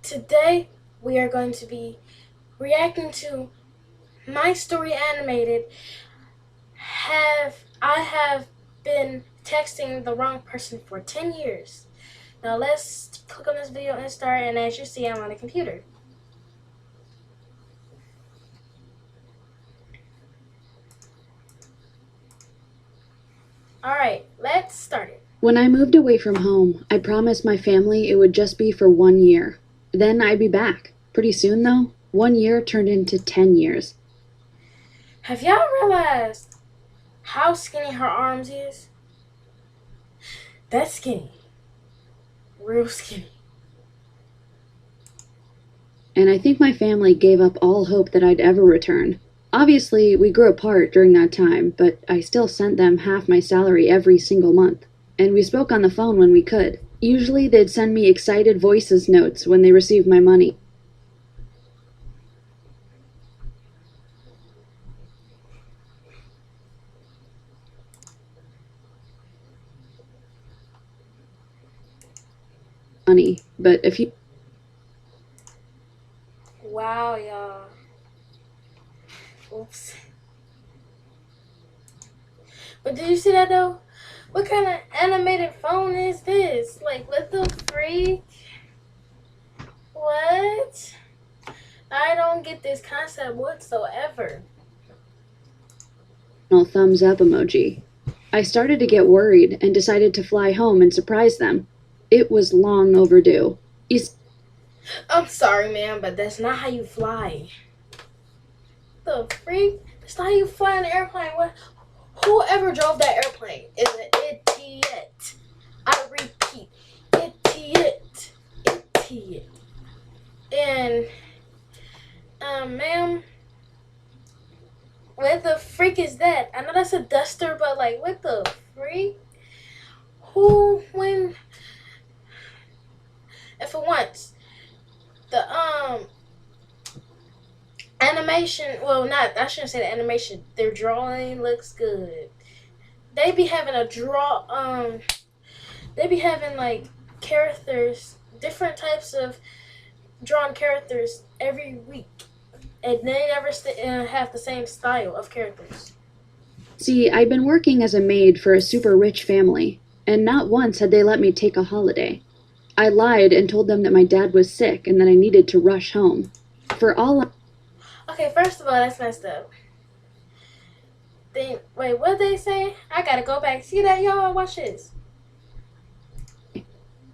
Today we are going to be reacting to My Story Animated. I have been texting the wrong person for 10 years. Now let's click on this video and start, and as you see, I'm on a computer. Alright, let's start it. When I moved away from home, I promised my family it would just be for 1 year. Then I'd be back. Pretty soon, though, 1 year turned into 10 years. Have y'all realized how skinny her arms is? That's skinny. Real skinny. And I think my family gave up all hope that I'd ever return. Obviously, we grew apart during that time, but I still sent them half my salary every single month. And we spoke on the phone when we could. Usually, they'd send me excited voices notes when they received my money. But if you Wow, y'all. Oops. But did you see that though? What kind of animated phone is this? Like, what the freak? What? I don't get this concept whatsoever. thumbs up emoji. I started to get worried and decided to fly home and surprise them. It was long overdue. I'm sorry, man, but that's not how you fly. The freak? That's not how you fly an airplane. What? Whoever drove that airplane is an idiot. I repeat, idiot. Idiot. And, ma'am, what the freak is that? I know that's a duster, but like, what the freak? And for once, the animation, well, not, I shouldn't say the animation, their drawing looks good. They be having they be having like characters, different types of drawn characters every week, and they never have the same style of characters. See, I'd been working as a maid for a super rich family, and not once had they let me take a holiday. I lied and told them that my dad was sick and that I needed to rush home. Okay, first of all, that's messed up. Wait, what they say? I gotta go back. See that, y'all? Watch this.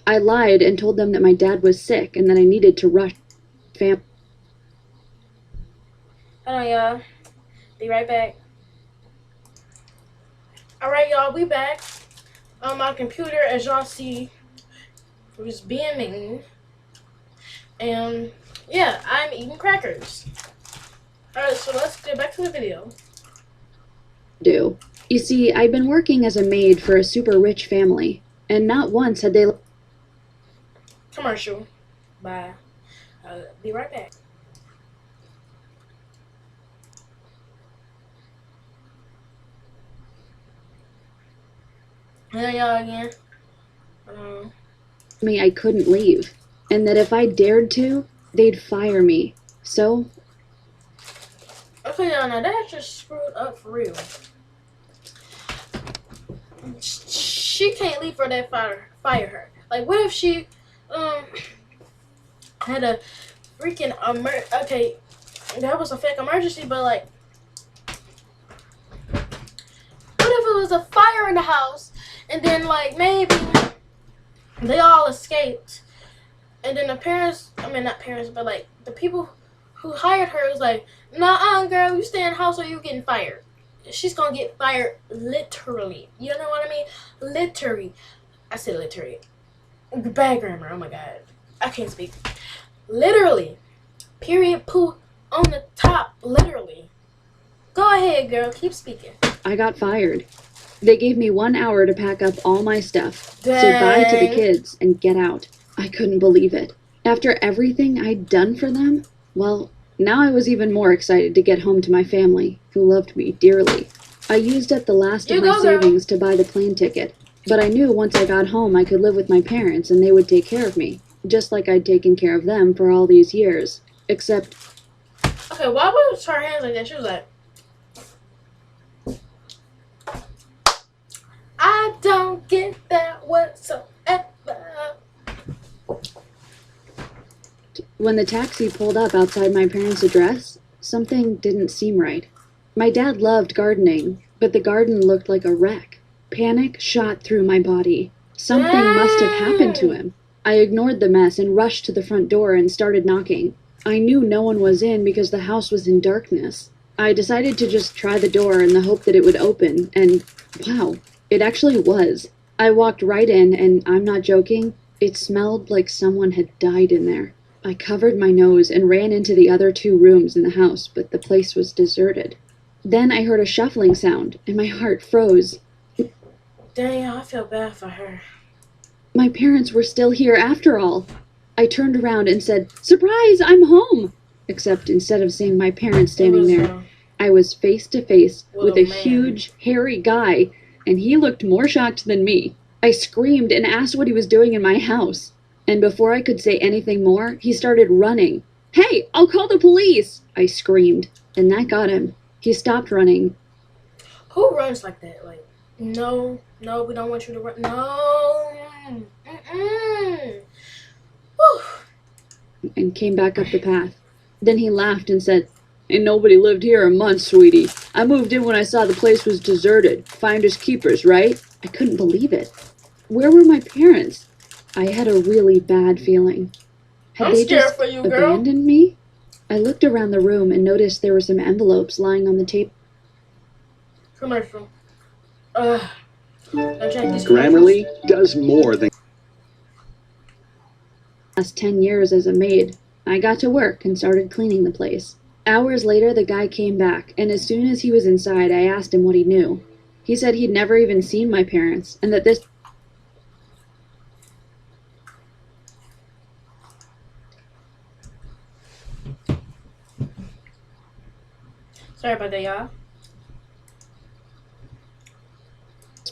I lied and told them that my dad was sick and that I needed to rush Hold on, y'all. Be right back. Alright, y'all, we back. On my computer, as y'all see, was being mean. And yeah, I'm eating crackers. Alright, so let's get back to the video. You see, I'd been working as a maid for a super rich family, and not once had they... Commercial. Bye. Be right back. Hello, y'all again. me I couldn't leave, and that if I dared to, they'd fire me. So... Okay, y'all, now that's just screwed up for real. She can't leave for that fire her. Like, what if she had a freaking okay, that was a fake emergency, but like, what if it was a fire in the house and then like maybe they all escaped and then the parents, I mean not parents, but like the people who hired her was like, nah, girl, you stay in the house or you getting fired. She's gonna get fired literally. You know what I mean? Literally. I said literally. Bad grammar. Oh my god. I can't speak. Literally. Period. Poo on the top. Literally. Go ahead, girl. Keep speaking. I got fired. They gave me 1 hour to pack up all my stuff, Dang. say bye to the kids, and get out. I couldn't believe it. After everything I'd done for them, well, now I was even more excited to get home to my family, who loved me dearly. I used up the last of my savings to buy the plane ticket, but I knew once I got home I could live with my parents and they would take care of me. just like I'd taken care of them for all these years. Except, Okay, why was her hands like that? She was like, I don't get that whatsoever. when the taxi pulled up outside my parents' address, something didn't seem right. My dad loved gardening, but the garden looked like a wreck. Panic shot through my body. Something must have happened to him. I ignored the mess and rushed to the front door and started knocking. I knew no one was in because the house was in darkness. I decided to just try the door in the hope that it would open, and wow, it actually was. I walked right in, and I'm not joking, it smelled like someone had died in there. I covered my nose and ran into the other 2 rooms in the house, but the place was deserted. Then I heard a shuffling sound, and my heart froze. Dang, I feel bad for her. My parents were still here after all. I turned around and said, "Surprise, I'm home!" Except instead of seeing my parents standing there, I was face to face with a huge, hairy guy, and he looked more shocked than me. I screamed and asked what he was doing in my house. And before I could say anything more, he started running. "Hey, I'll call the police!" I screamed, and that got him. He stopped running. Who runs like that? Like, no, we don't want you to run. No. Whew. And came back up the path. Then he laughed and said, "Ain't nobody lived here in months, sweetie. I moved in when I saw the place was deserted. Finders keepers, right?" I couldn't believe it. Where were my parents? I had a really bad feeling. Had I'm they scared just for you, girl. abandoned me? I looked around the room and noticed there were some envelopes lying on the table. Commercial. Don't check these Grammarly does more than Last 10 years as a maid. I got to work and started cleaning the place. Hours later, the guy came back, and as soon as he was inside, I asked him what he knew. He said he'd never even seen my parents, and that this Sorry about that, y'all.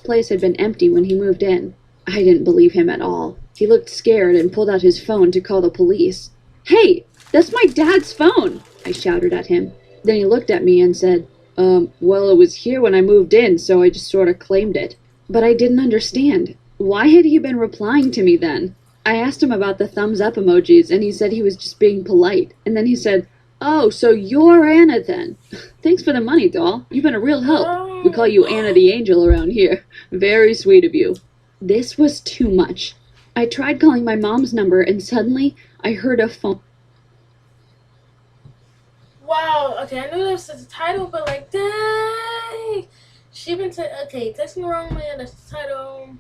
place had been empty when he moved in. I didn't believe him at all. He looked scared and pulled out his phone to call the police. "Hey, that's my dad's phone!" I shouted at him. Then he looked at me and said, well, it was here when I moved in, so I just sort of claimed it." But I didn't understand. Why had he been replying to me then? I asked him about the thumbs up emojis, and he said he was just being polite. And then he said, "Oh, so you're Anna then. Thanks for the money, doll. You've been a real help. We call you Anna the Angel around here. Very sweet of you." This was too much. I tried calling my mom's number, and suddenly I heard a phone. Wow, okay, I knew this was the title, but like, dang. She been texting the wrong man, that's the title.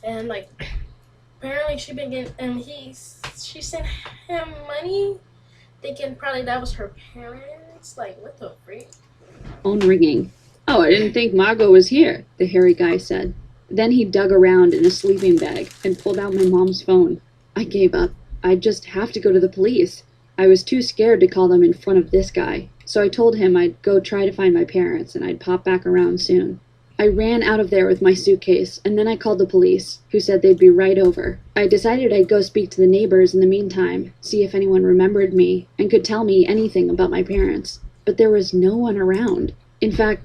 And like, apparently she been getting, and she sent him money, thinking probably that was her parents. Like, what the freak? Phone ringing. "Oh, I didn't think Margot was here," the hairy guy said. Then he dug around in a sleeping bag and pulled out my mom's phone. I gave up. I'd just have to go to the police. I was too scared to call them in front of this guy, so I told him I'd go try to find my parents and I'd pop back around soon. I ran out of there with my suitcase, and then I called the police, who said they'd be right over. I decided I'd go speak to the neighbors in the meantime, see if anyone remembered me and could tell me anything about my parents. But there was no one around. In fact,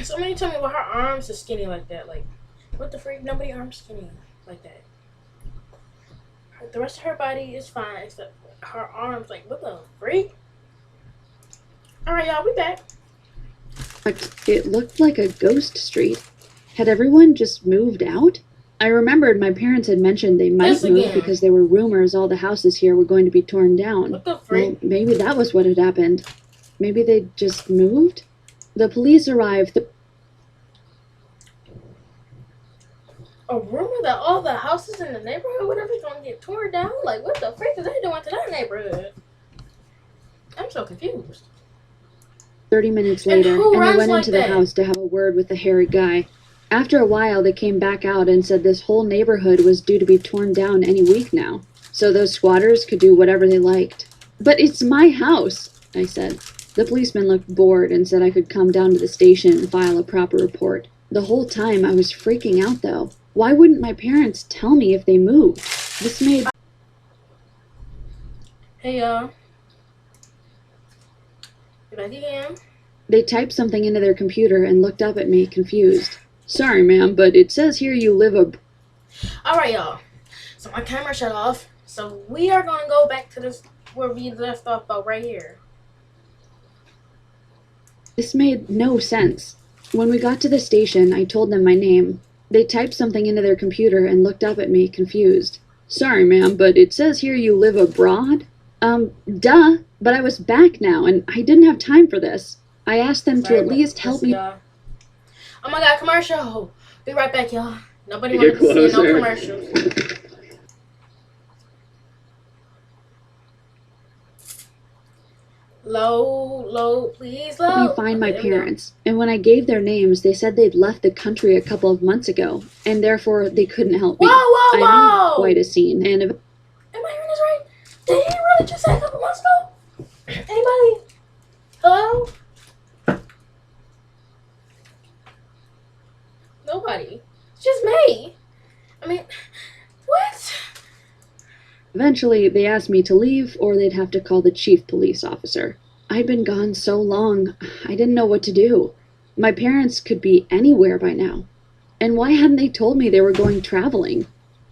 Somebody told me why her arms are skinny like that. Like, what the freak? Nobody arms skinny like that. The rest of her body is fine, except her arms. Like, what the freak? Alright, y'all, we back. it looked like a ghost street. Had everyone just moved out? I remembered my parents had mentioned they might Yes, move again. because there were rumors all the houses here were going to be torn down. What the Well, freak? maybe that was what had happened. Maybe they just moved? The police arrived. A rumor that all the houses in the neighborhood, whatever, is gonna get torn down? Like, what the freak is they doing to that neighborhood? I'm so confused. 30 minutes And later, who and I runs went like into the that? house to have a word with the hairy guy. After a while, they came back out and said this whole neighborhood was due to be torn down any week now, so those squatters could do whatever they liked. "But it's my house," I said. The policeman looked bored and said I could come down to the station and file a proper report. The whole time I was freaking out, though. Why wouldn't my parents tell me if they moved? This made Hey y'all. You back again? They typed something into their computer and looked up at me, confused. Sorry, ma'am, but it says here you live a... Alright, y'all. So my camera shut off. So we are gonna go back to this where we left off about right here. This made no sense. When we got to the station, I told them my name. They typed something into their computer and looked up at me, confused. Sorry, ma'am, but it says here you live abroad? Duh, but I was back now, and I didn't have time for this. I asked them to at least help me. Oh my god, commercial! Be right back, y'all. Nobody Get wanted to see no closer. commercials. Low, please, Help low. me find my Okay, there we go. parents, and when I gave their names, they said they'd left the country a couple of months ago, and therefore they couldn't help me. Whoa, I made whoa! quite a scene, and Am I hearing this right? Did he really just say a couple months ago? Anybody? Hello? Nobody. It's just me. I mean, what? eventually they asked me to leave, or they'd have to call the chief police officer. I'd been gone so long, I didn't know what to do. My parents could be anywhere by now. And why hadn't they told me they were going traveling?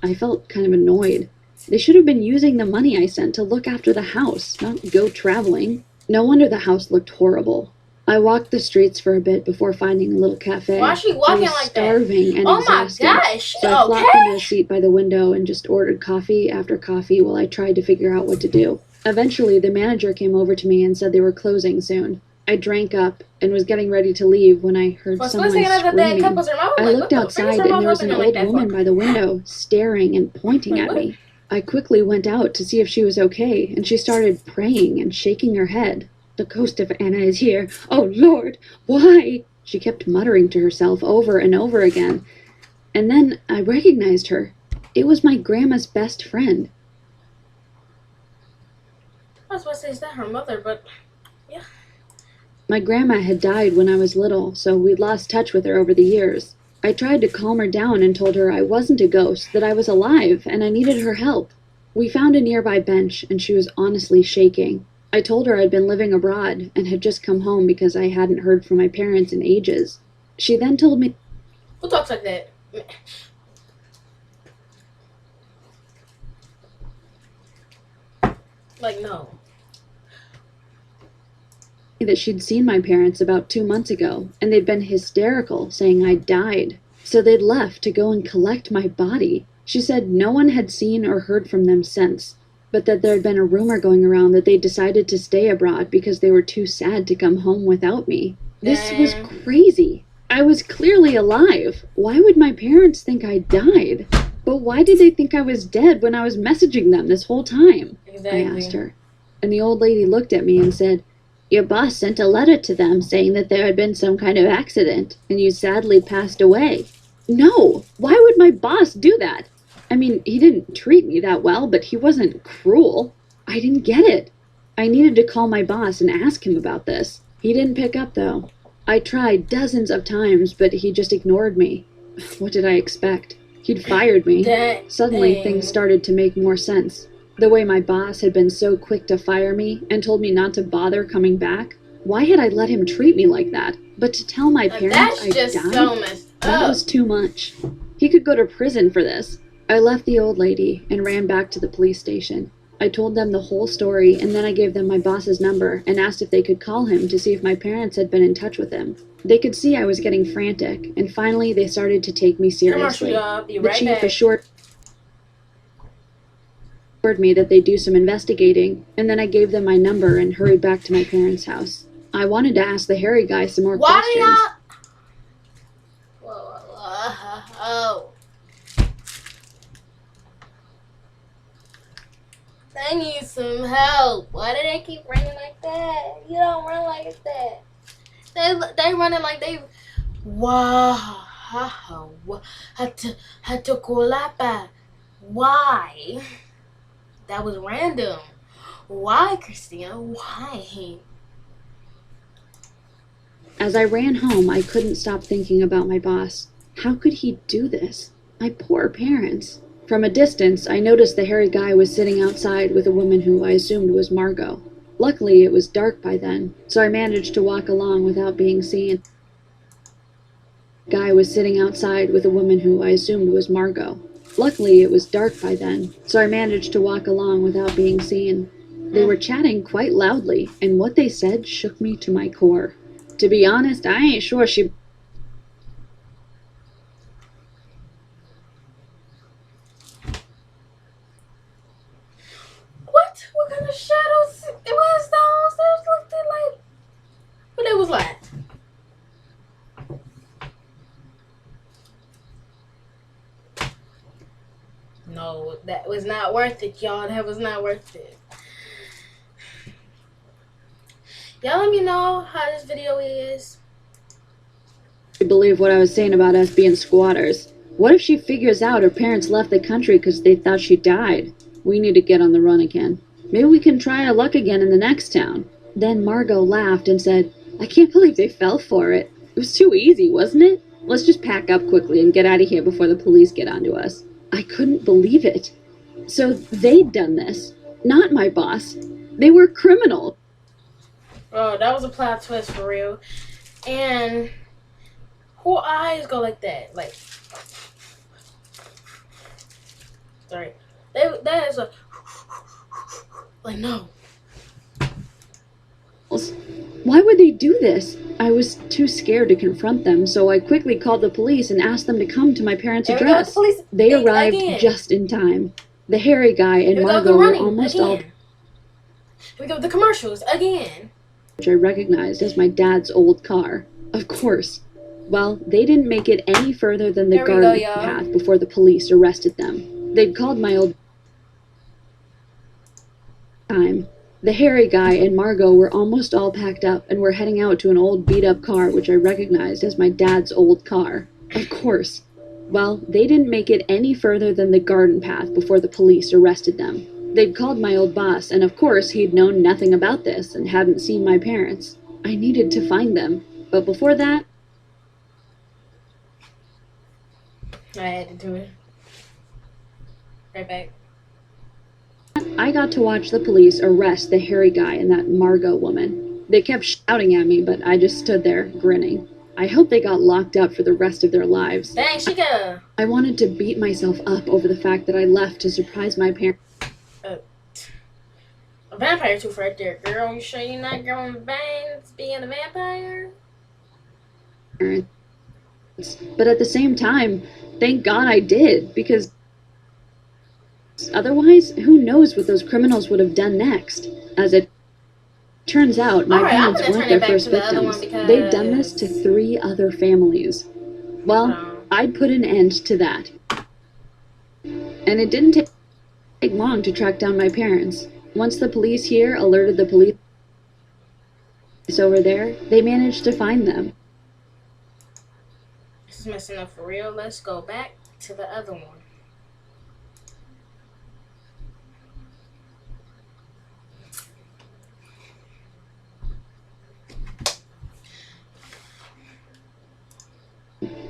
I felt kind of annoyed. They should have been using the money I sent to look after the house, not go traveling. No wonder the house looked horrible. I walked the streets for a bit before finding a little cafe. Why is she I walking was like starving that? and Oh my exhausted. gosh, So I flopped into okay? a seat by the window and just ordered coffee after coffee while I tried to figure out what to do. Eventually, the manager came over to me and said they were closing soon. I drank up and was getting ready to leave when I heard What's someone listening to that screaming. cup was her mouth? I Like, looked what the frick is outside her and there mouth was an opening old like that woman for? by the window, staring and pointing Like, at what? me. I quickly went out to see if she was okay, and she started praying and shaking her head. The ghost of Anna is here. Oh, Lord, why? She kept muttering to herself over and over again. And then I recognized her. It was my grandma's best friend. I was about to say, is that her mother? But My grandma had died when I was little, so we'd lost touch with her over the years. I tried to calm her down and told her I wasn't a ghost, that I was alive, and I needed her help. We found a nearby bench, and she was honestly shaking. I told her I'd been living abroad and had just come home because I hadn't heard from my parents in ages. She then told me who talks like that? Like, no. that she'd seen my parents about 2 months ago, and they'd been hysterical, saying I'd died. So they'd left to go and collect my body. She said no one had seen or heard from them since, but that there'd been a rumor going around that they decided to stay abroad because they were too sad to come home without me. This was Damn. crazy. I was clearly alive. Why would my parents think I died? But why did they think I was dead when I was messaging them this whole time? Exactly. I asked her. And the old lady looked at me and said, your boss sent a letter to them saying that there had been some kind of accident, and you sadly passed away. No! Why would my boss do that? I mean, he didn't treat me that well, but he wasn't cruel. I didn't get it. I needed to call my boss and ask him about this. He didn't pick up, though. I tried dozens of times, but he just ignored me. What did I expect? He'd fired me. Suddenly, Dang. things started to make more sense. The way my boss had been so quick to fire me and told me not to bother coming back. Why had I let him treat me like that? But to tell my parents That's I just died? so messed That up. was too much. He could go to prison for this. I left the old lady and ran back to the police station. I told them the whole story, and then I gave them my boss's number and asked if they could call him to see if my parents had been in touch with him. They could see I was getting frantic, and finally they started to take me Commercial, seriously. y'all. Be The right chief back. assured me that they'd do some investigating, and then I gave them my number and hurried back to my parents' house. I wanted to ask the hairy guy some more Why questions. do y'all? Whoa. They need some help. Why do they keep running like that? You don't run like that. They running like they. Wow. Hatukulapa. Why? That was random. Why, Christina? Why? As I ran home, I couldn't stop thinking about my boss. How could he do this? My poor parents. From a distance, I noticed the hairy guy was sitting outside with a woman who I assumed was Margot. Luckily, it was dark by then, so I managed to walk along without being seen. The guy was sitting outside with a woman who I assumed was Margot. Luckily, it was dark by then, so I managed to walk along without being seen. They were chatting quite loudly, and what they said shook me to my core. To be honest, I ain't sure she... What kind of shadows? It was downstairs. Looked like, but it was like. No, that was not worth it, y'all. That was not worth it. Y'all let me know how this video is. believe what I was saying about us being squatters. What if she figures out her parents left the country because they thought she died? We need to get on the run again. Maybe we can try our luck again in the next town. Then Margot laughed and said, I can't believe they fell for it. It was too easy, wasn't it? Let's just pack up quickly and get out of here before the police get onto us. I couldn't believe it. So they'd done this. Not my boss. They were criminal. Oh, that was a plot twist for real. And who eyes go like that? Like, sorry. That is a, like, no. Why would they do this? I was too scared to confront them, so I quickly called the police and asked them to come to my parents' address. They arrived just in time. The hairy guy and Margot were almost all... Here we go with the commercials again. Which I recognized as my dad's old car. Of course. Well, they didn't make it any further than the garden path before the police arrested them. They'd called my old time. The hairy guy and Margot were almost all packed up and were heading out to an old beat-up car which I recognized as my dad's old car. Of course. Well, they didn't make it any further than the garden path before the police arrested them. They'd called my old boss, and of course he'd known nothing about this and hadn't seen my parents. I needed to find them, but before that... I had to do it. Right back. I got to watch the police arrest the hairy guy and that Margot woman. They kept shouting at me, but I just stood there, grinning. I hope they got locked up for the rest of their lives. Dang, Chica! I wanted to beat myself up over the fact that I left to surprise my parents. A vampire tooth right there, girl. You sure you're not growing veins being a vampire? But at the same time, thank God I did, because otherwise, who knows what those criminals would have done next. As it turns out, my parents weren't their first victims. They'd done this to 3 other families. Well, I'd put an end to that. And it didn't take long to track down my parents. Once the police here alerted the police over there, they managed to find them. This is messing up for real. Let's go back to the other one.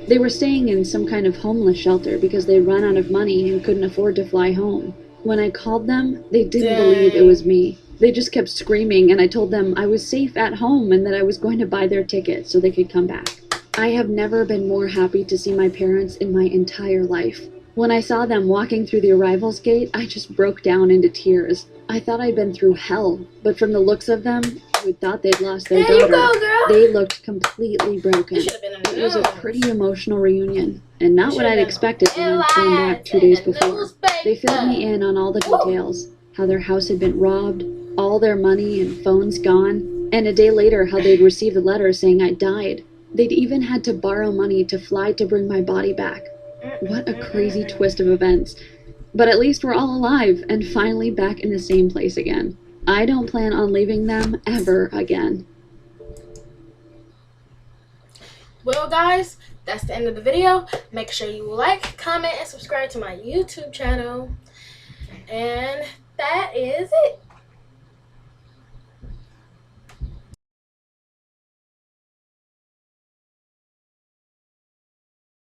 They were staying in some kind of homeless shelter because they'd run out of money and couldn't afford to fly home. When I called them, they didn't believe it was me. They just kept screaming, and I told them I was safe at home and that I was going to buy their ticket so they could come back. I have never been more happy to see my parents in my entire life. When I saw them walking through the arrivals gate, I just broke down into tears. I thought I'd been through hell, but from the looks of them, who thought they'd lost their daughter, they looked completely broken. It was a pretty emotional reunion, and not what I'd expected when I'd flown back 2 days before. They filled me in on all the details, how their house had been robbed, all their money and phones gone, and a day later how they'd received a letter saying I'd died. They'd even had to borrow money to fly to bring my body back. What a crazy twist of events. But at least we're all alive and finally back in the same place again. I don't plan on leaving them ever again. Well, guys, that's the end of the video. Make sure you like, comment, and subscribe to my YouTube channel. And that is it.